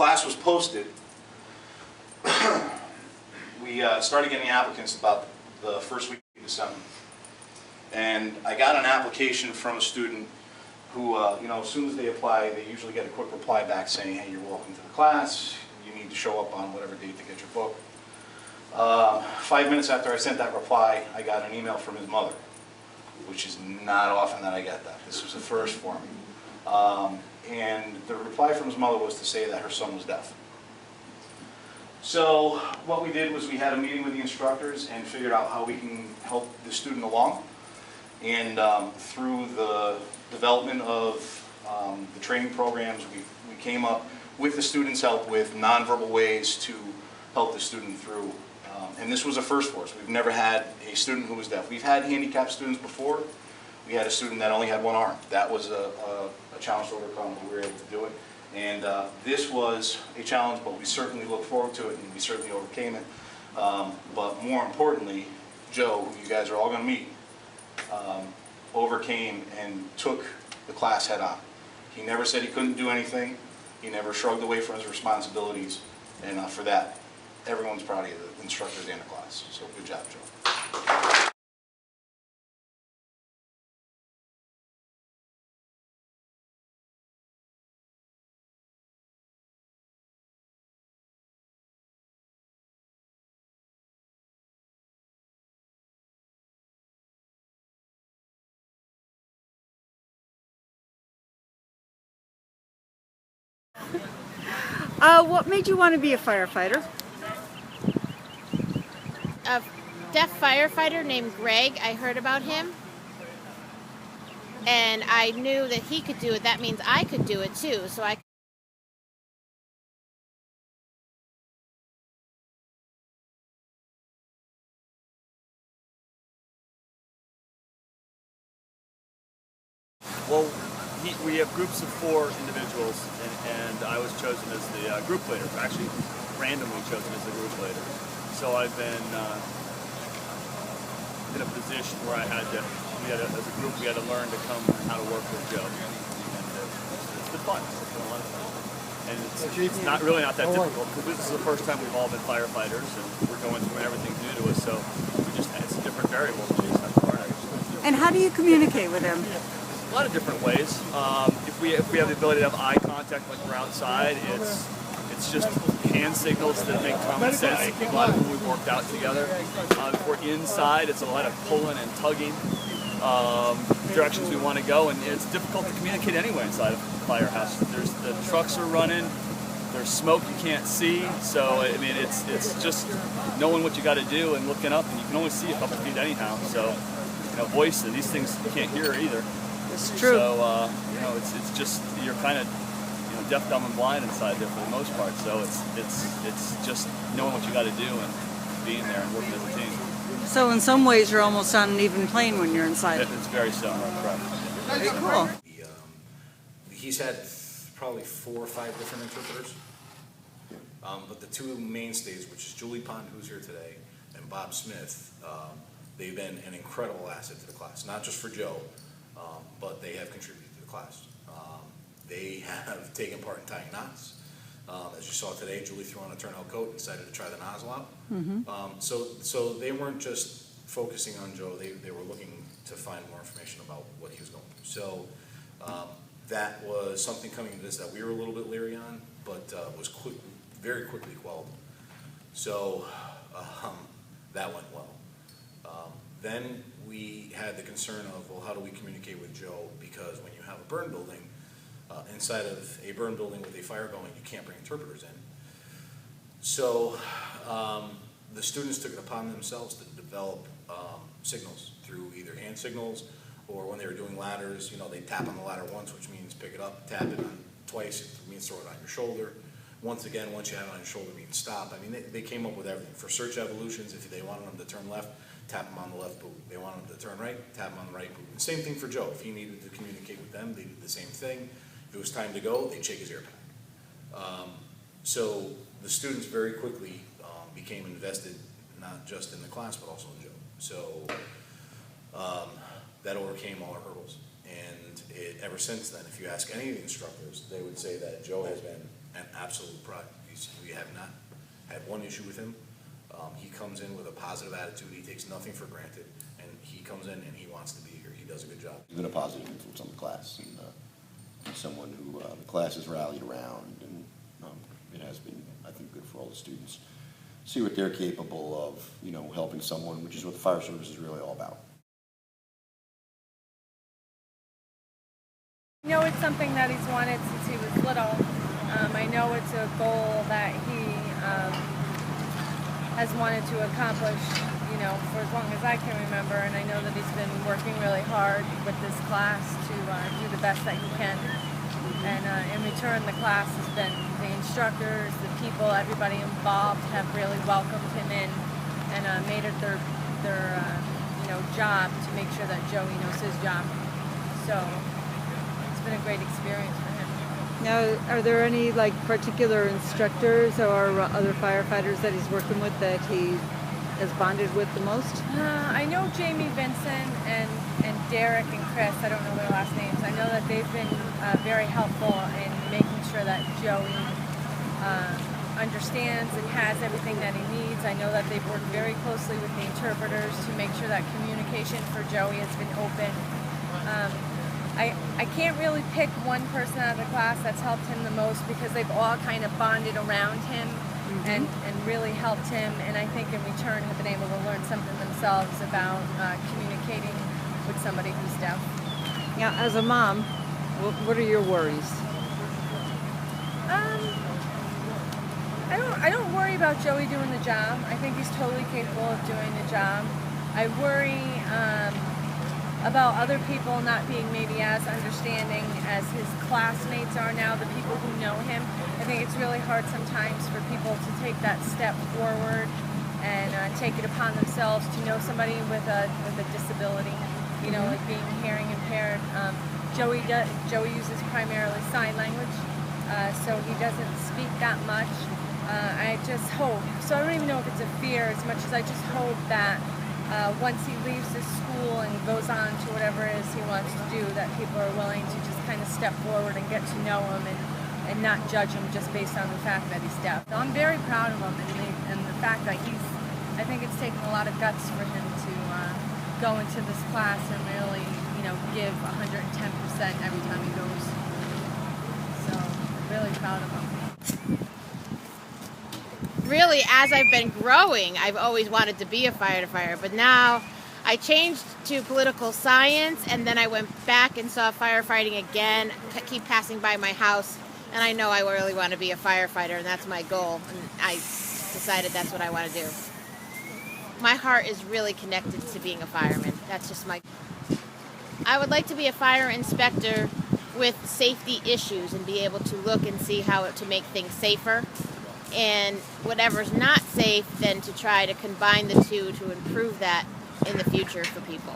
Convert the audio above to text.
class was posted, we started getting applicants about the first week of December. And I got an application from a student who, you know, as soon as they apply, they usually get a quick reply back saying, hey, you're welcome to the class. You need to show up on whatever date to get your book. 5 minutes after I sent that reply, I got an email from his mother, which is not often that I get that. This was the first for me. And the reply from his mother was to say that her son was deaf. So what we did was we had a meeting with the instructors and figured out how we can help the student along. And through the development of the training programs, we came up with the students' help with nonverbal ways to help the student through. And this was a first for us. We've never had a student who was deaf. We've had handicapped students before. We had a student that only had one arm. That was a challenge to overcome, but we were able to do it. And this was a challenge, but we certainly look forward to it, and we certainly overcame it. But more importantly, Joe, who you guys are all going to meet, overcame and took the class head on. He never said he couldn't do anything. He never shrugged away from his responsibilities. And for that, everyone's proud of you, the instructors and the class. So good job, Joe. What made you want to be a firefighter? A deaf firefighter named Greg. I heard about him, and I knew that he could do it. That means I could do it too. So I. Well, we have groups of 4 individuals, and I was chosen as the group leader, actually randomly chosen as the group leader. So I've been in a position where I had to, as a group, we had to learn to come and how to work with Joe. And it's been fun. It's been a lot of fun. And it's not really not that difficult, because this is the first time we've all been firefighters, and we're going through everything's new to us, so it's a different variable. We just have to learn it. And how do you communicate with him? A lot of different ways. If we have the ability to have eye contact like we're outside, it's just hand signals that make common sense. A lot of them we've worked out together. If we're inside, it's a lot of pulling and tugging directions we want to go, and it's difficult to communicate anyway inside a firehouse. The trucks are running. There's smoke you can't see, so I mean it's just knowing what you got to do and looking up, and you can only see a couple feet anyhow. So voice, these things you can't hear either. It's true. So it's just you're kind of deaf, dumb, and blind inside there for the most part. So it's just knowing what you got to do and being there and working as a team. So in some ways, you're almost on an even plane when you're inside. It's very similar, correct? Very cool. He's had probably 4 or 5 different interpreters, but the 2 mainstays, which is Julie Pond, who's here today, and Bob Smith, they've been an incredible asset to the class, not just for Joe, but they have contributed to the class. They have taken part in tying knots. As you saw today, Julie threw on a turnout coat and decided to try the nozzle out. So they weren't just focusing on Joe, they were looking to find more information about what he was going through. So that was something coming into this that we were a little bit leery on, but was very quickly quelled. So that went well. Then we had the concern of, well, how do we communicate with Joe? Because when you have a burn building, inside of a burn building with a fire going, you can't bring interpreters in. So the students took it upon themselves to develop signals through either hand signals, or when they were doing ladders, they tap on the ladder once, which means pick it up, tap it on twice, it means throw it on your shoulder. Once again, once you have it on your shoulder, it means stop. I mean, they came up with everything. For search evolutions, if they wanted them to turn left, tap them on the left boot. They wanted them to turn right, tap them on the right boot. And same thing for Joe. If he needed to communicate with them, they did the same thing. If it was time to go, they'd shake his ear pack. So the students very quickly became invested, not just in the class, but also in Joe. So that overcame all our hurdles. And ever since then, if you ask any of the instructors, they would say that Joe has been an absolute pride. We have not had one issue with him. He comes in with a positive attitude. He takes nothing for granted, and he comes in and he wants to be here. He does a good job. He's been a positive influence on the class, and he's someone who the class has rallied around, and it has been, I think, good for all the students. See what they're capable of, you know, helping someone, which is what the fire service is really all about. I know it's something that he's wanted since he was little. I know it's a goal that he has wanted to accomplish, you know, for as long as I can remember, and I know that he's been working really hard with this class to do the best that he can. And in return, the class has been, the instructors, the people, everybody involved have really welcomed him in and made it their you know, job to make sure that Joey knows his job. So it's been a great experience for him. Now, are there any like particular instructors or other firefighters that he's working with that he has bonded with the most? I know Jamie Vincent and Derek and Chris, I don't know their last names. I know that they've been very helpful in making sure that Joey understands and has everything that he needs. I know that they've worked very closely with the interpreters to make sure that communication for Joey has been open. I can't really pick one person out of the class that's helped him the most because they've all kind of bonded around him and really helped him, and I think in return have been able to learn something themselves about communicating with somebody who's deaf. Yeah, as a mom, what are your worries? I don't worry about Joey doing the job. I think he's totally capable of doing the job. I worry about other people not being maybe as understanding as his classmates are now, the people who know him. I think it's really hard sometimes for people to take that step forward and take it upon themselves to know somebody with a disability, you know, like being hearing impaired. Joey uses primarily sign language, so he doesn't speak that much. I just hope, so I don't even know if it's a fear as much as I just hope that once he leaves this school and goes on to whatever it is he wants to do, that people are willing to just kind of step forward and get to know him and not judge him just based on the fact that he's deaf. So I'm very proud of him and the fact that I think it's taken a lot of guts for him to go into this class and really, you know, give 110% every time he goes. So I'm really proud of him. Really, as I've been growing, I've always wanted to be a firefighter, but now I changed to political science, and then I went back and saw firefighting again, keep passing by my house, and I know I really want to be a firefighter, and that's my goal, and I decided that's what I want to do. My heart is really connected to being a fireman. That's just I would like to be a fire inspector with safety issues and be able to look and see how to make things safer. And whatever's not safe, then to try to combine the two to improve that in the future for people.